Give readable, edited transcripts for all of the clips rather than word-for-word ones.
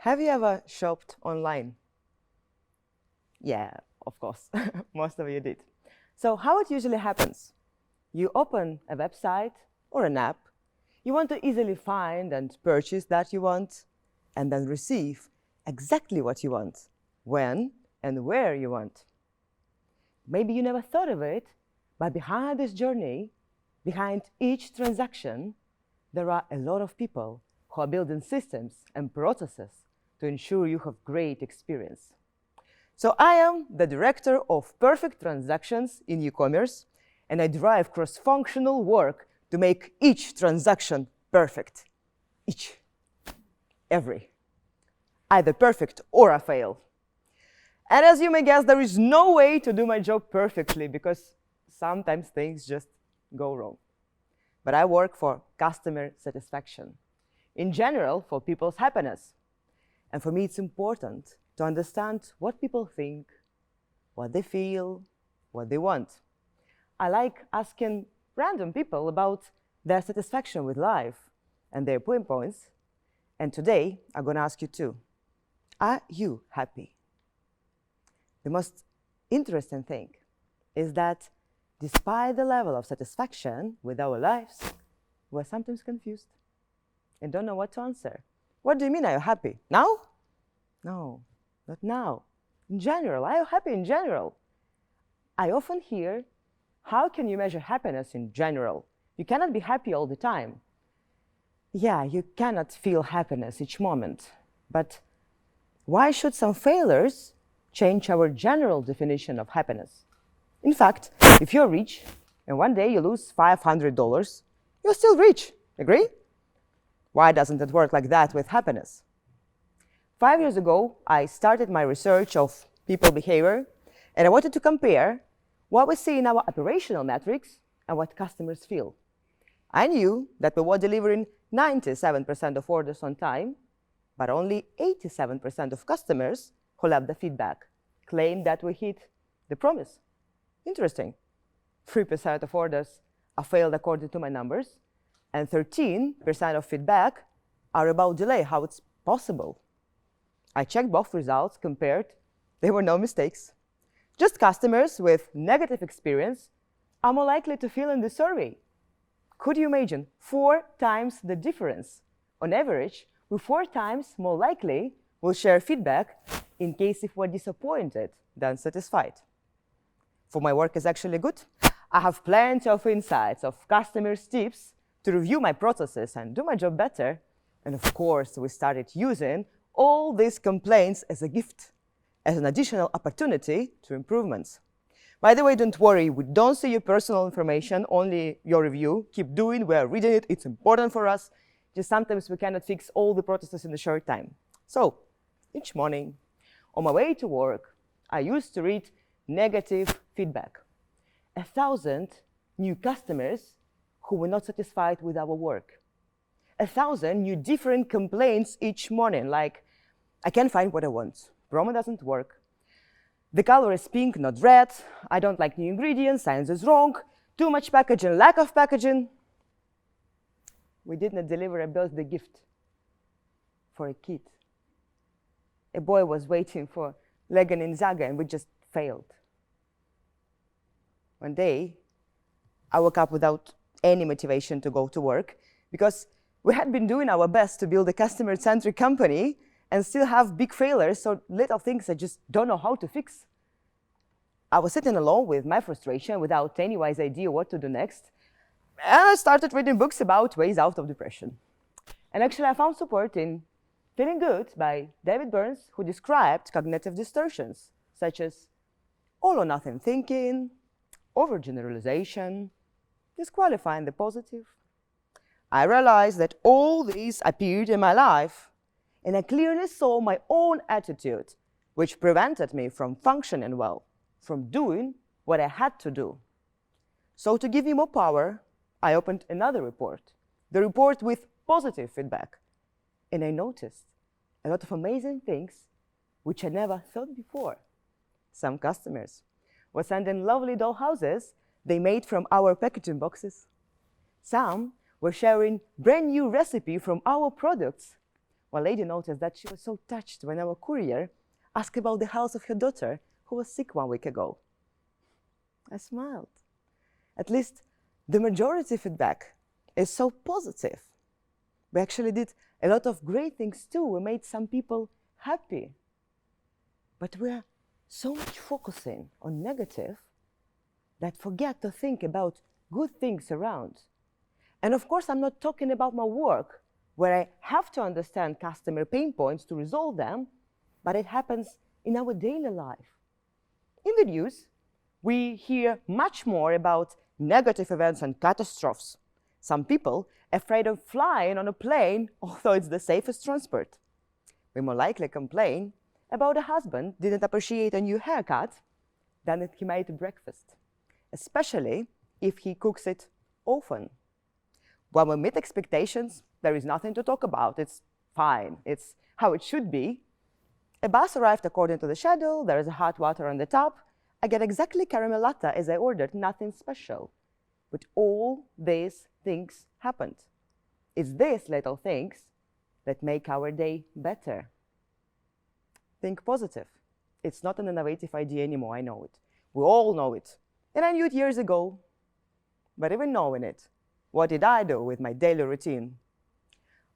Have you ever shopped online? Yeah, of course, most of you did. So how it usually happens? You open a website or an app, you want to easily find and purchase that you want, and then receive exactly what you want, when and where you want. Maybe you never thought of it, but behind this journey, behind each transaction, there are a lot of people who are building systems and processes to ensure you have great experience. So I am the director of perfect transactions in e-commerce, and I drive cross-functional work to make each transaction perfect. Each. Every. Either perfect or a fail. And as you may guess, there is no way to do my job perfectly because sometimes things just go wrong. But I work for customer satisfaction. In general, for people's happiness. And for me, it's important to understand what people think, what they feel, what they want. I like asking random people about their satisfaction with life and their pain points. And today, I'm going to ask you too. Are you happy? The most interesting thing is that despite the level of satisfaction with our lives, we're sometimes confused and don't know what to answer. What do you mean, are you happy? Now? No, not now. In general, are you happy in general? I often hear, how can you measure happiness in general? You cannot be happy all the time. Yeah, you cannot feel happiness each moment. But why should some failures change our general definition of happiness? In fact, if you're rich and one day you lose $500, you're still rich. Agree? Why doesn't it work like that with happiness? 5 years ago, I started my research of people behavior, and I wanted to compare what we see in our operational metrics and what customers feel. I knew that we were delivering 97% of orders on time, but only 87% of customers who left the feedback claimed that we hit the promise. Interesting. 3% of orders are failed according to my numbers, and 13% of feedback are about delay, how it's possible. I checked both results, compared. There were no mistakes. Just customers with negative experience are more likely to fill in the survey. Could you imagine 4 times the difference? On average, we're 4 times more likely we'll share feedback in case if we're disappointed than satisfied. For my work is actually good. I have plenty of insights of customers' tips to review my processes and do my job better. And of course, we started using all these complaints as a gift, as an additional opportunity to improvements. By the way, don't worry, we don't see your personal information, only your review. Keep doing, we are reading it, it's important for us. Just sometimes we cannot fix all the processes in a short time. So, each morning, on my way to work, I used to read negative feedback. 1,000 new customers who were not satisfied with our work. 1,000 new different complaints each morning, like, I can't find what I want, promo doesn't work, the color is pink, not red, I don't like new ingredients, science is wrong, too much packaging, lack of packaging. We did not deliver a birthday gift for a kid. A boy was waiting for Lega Ninjaga and we just failed. One day, I woke up without any motivation to go to work because we had been doing our best to build a customer-centric company and still have big failures, so little things I just don't know how to fix. I was sitting alone with my frustration without any wise idea what to do next, and I started reading books about ways out of depression. And actually I found support in Feeling Good by David Burns, who described cognitive distortions, such as all or nothing thinking, overgeneralization, disqualifying the positive. I realized that all these appeared in my life, and I clearly saw my own attitude, which prevented me from functioning well, from doing what I had to do. So to give me more power, I opened another report, the report with positive feedback. And I noticed a lot of amazing things which I never thought before. Some customers were sending lovely doll houses they made from our packaging boxes. Some were sharing brand new recipe from our products. One lady noticed that she was so touched when our courier asked about the health of her daughter, who was sick 1 week ago. I smiled. At least the majority feedback is so positive. We actually did a lot of great things too. We made some people happy. But we're so much focusing on negative that forget to think about good things around. And of course, I'm not talking about my work, where I have to understand customer pain points to resolve them, but it happens in our daily life. In the news, we hear much more about negative events and catastrophes. Some people afraid of flying on a plane, although it's the safest transport. We more likely complain about a husband didn't appreciate a new haircut than if he made breakfast, especially if he cooks it often. When we meet expectations, there is nothing to talk about. It's fine. It's how it should be. A bus arrived according to the schedule. There is a hot water on the top. I get exactly caramel latte as I ordered, nothing special. But all these things happened. It's these little things that make our day better. Think positive. It's not an innovative idea anymore, I know it. We all know it. And I knew it years ago. But even knowing it, what did I do with my daily routine?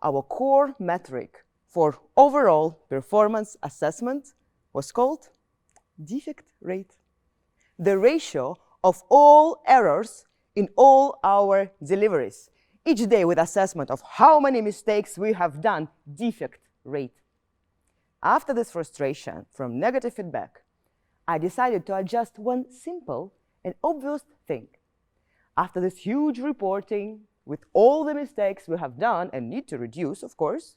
Our core metric for overall performance assessment was called defect rate. The ratio of all errors in all our deliveries. Each day with assessment of how many mistakes we have done, defect rate. After this frustration from negative feedback, I decided to adjust one simple and obvious thing. After this huge reporting, with all the mistakes we have done and need to reduce, of course,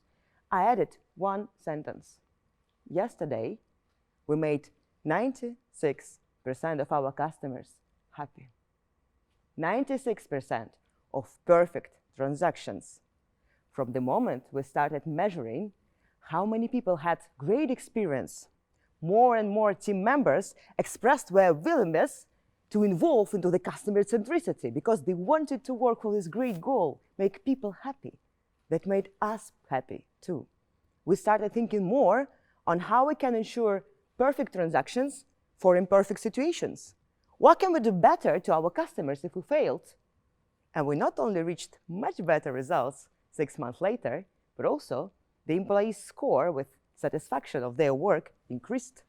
I added one sentence. Yesterday, we made 96% of our customers happy. 96% of perfect transactions. From the moment we started measuring how many people had great experience, more and more team members expressed their willingness to involve into the customer centricity because they wanted to work for this great goal, make people happy. That made us happy too. We started thinking more on how we can ensure perfect transactions for imperfect situations. What can we do better to our customers if we failed? And we not only reached much better results 6 months later, but also the employees' score with satisfaction of their work increased.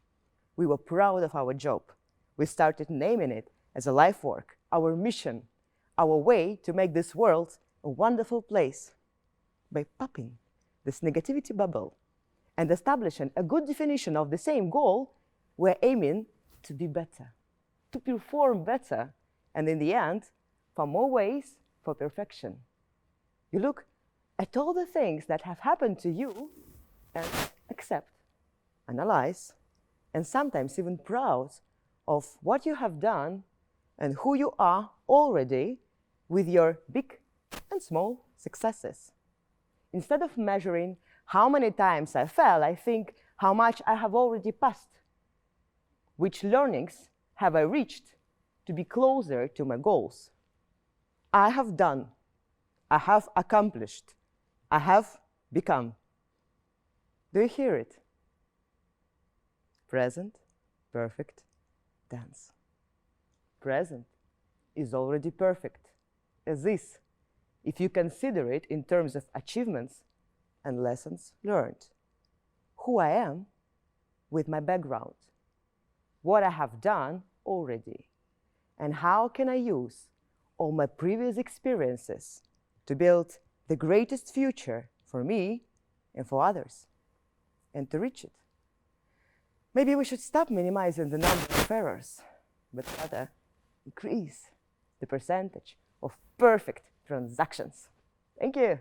We were proud of our job. We started naming it as a life work, our mission, our way to make this world a wonderful place. By popping this negativity bubble and establishing a good definition of the same goal, we're aiming to be better, to perform better, and in the end, for more ways for perfection. You look at all the things that have happened to you and accept, analyze, and sometimes even proud of what you have done and who you are already with your big and small successes. Instead of measuring how many times I fell, I think how much I have already passed. Which learnings have I reached to be closer to my goals? I have done, I have accomplished, I have become. Do you hear it? Present, perfect tense. Present is already perfect, as is, if you consider it in terms of achievements and lessons learned. Who I am with my background, what I have done already, and how can I use all my previous experiences to build the greatest future for me and for others, and to reach it. Maybe we should stop minimizing the number of errors, but rather increase the percentage of perfect transactions. Thank you.